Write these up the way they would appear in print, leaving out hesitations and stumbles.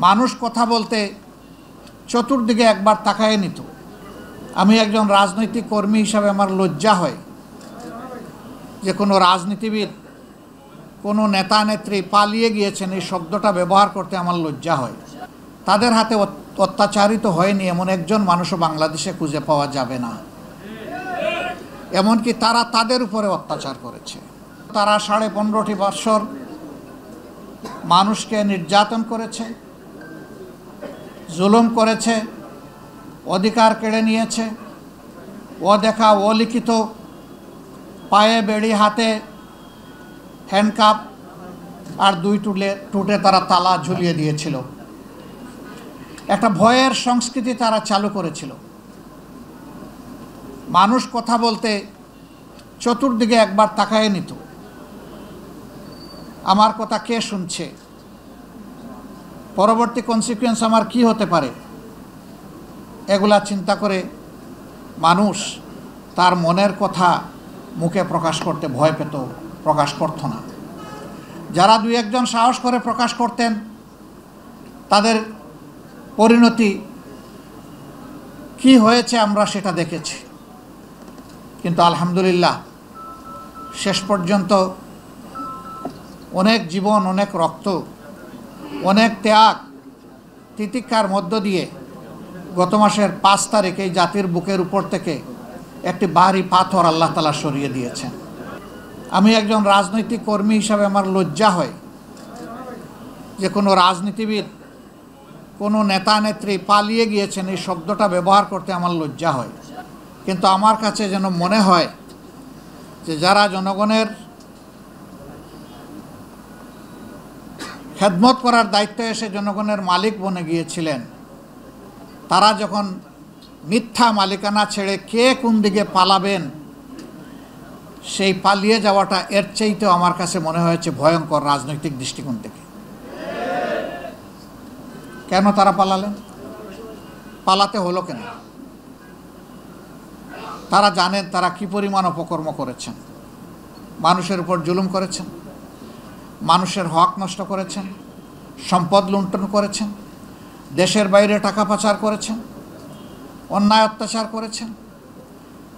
মানুষ কথা বলতে চতুর্দিকে একবার তাকায় নিত। আমি একজন রাজনৈতিক কর্মী হিসাবে আমার লজ্জা হয় যে কোনো রাজনীতিবিদ, কোনো নেতা নেত্রী পালিয়ে গিয়েছেন এই শব্দটা ব্যবহার করতে আমার লজ্জা হয়। তাদের হাতে অত্যাচারিত হয়নি এমন একজন মানুষও বাংলাদেশে খুঁজে পাওয়া যাবে না। এমনকি তারা তাদের উপরে অত্যাচার করেছে। তারা 15.5 বৎসর মানুষকে নির্যাতন করেছে, জুলুম করেছে, অধিকার কেড়ে নিয়েছে। অদেখা অলিখিত পায়ে বেড়ি, হাতে হ্যান্ডকাপ আর 2 টুটে তারা তালা ঝুলিয়ে দিয়েছিল। একটা ভয়ের সংস্কৃতি তারা চালু করেছিল। মানুষ কথা বলতে চতুর্দিকে একবার তাকায় নিত, আমার কথা কে শুনছে, পরবর্তী কনসিকুয়েন্স আমার কি হতে পারে, এগুলা চিন্তা করে মানুষ তার মনের কথা মুখে প্রকাশ করতে ভয় পেত, প্রকাশ করত না। যারা 2-1 জন সাহস করে প্রকাশ করতেন তাদের পরিণতি কি হয়েছে আমরা সেটা দেখেছি। কিন্তু আলহামদুলিল্লাহ শেষ পর্যন্ত অনেক জীবন, অনেক রক্ত, অনেক ত্যাগ তিতিক্ষার মধ্য দিয়ে গত মাসের 5 তারিখ এই জাতির বুকের উপর থেকে একটি ভারী পাথর আল্লাহ তাআলা সরিয়ে দিয়েছেন। আমি একজন রাজনৈতিক কর্মী হিসাবে আমার লজ্জা হয় যে কোনো রাজনীতিবিদ, কোনো নেতা নেত্রী পালিয়ে গিয়েছেন এই শব্দটা ব্যবহার করতে আমার লজ্জা হয়। কিন্তু আমার কাছে যেন মনে হয় যে যারা জনগণের খেদমত করার দায়িত্বে এসে জনগণের মালিক বনে গিয়েছিলেন, তারা যখন মিথ্যা মালিকানা ছেড়ে কে কোন দিকে পালাবেন, সেই পালিয়ে যাওয়াটা এর চাইতেও আমার কাছে মনে হয়েছে ভয়ঙ্কর রাজনৈতিক দৃষ্টিকোণ থেকে। কেন তারা পালালেন? পালাতে হলো কেন? তারা জানেন তারা কি পরিমাণ অপকর্ম করেছেন, মানুষের উপর জুলুম করেছেন, মানুষের হক নষ্ট করেছেন, সম্পদ লুণ্ঠন করেছেন, দেশের বাইরে টাকা পাচার করেছেন, অন্যায় অত্যাচার করেছেন।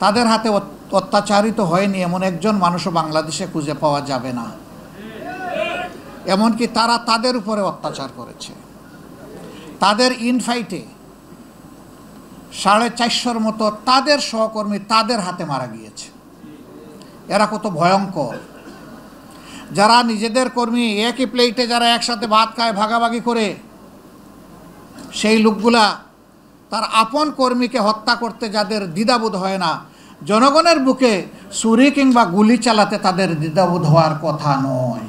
তাদের হাতে অত্যাচারিত হয়নি এমন একজন মানুষও বাংলাদেশে খুঁজে পাওয়া যাবে না। এমনকি তারা তাদের উপরে অত্যাচার করেছে। তাদের ইনফাইটে 450-র মতো তাদের সহকর্মী তাদের হাতে মারা গিয়েছে। এরা কত ভয়ঙ্কর! যারা নিজেদের কর্মী একই প্লেটে যারা একসাথে ভাত খায় ভাগাভাগি করে, সেই লোকগুলা তার আপন কর্মীকে হত্যা করতে যাদের দ্বিধাবোধ হয় না, জনগণের বুকে ছুরি কিংবা গুলি চালাতে তাদের দ্বিধাবোধ হওয়ার কথা নয়।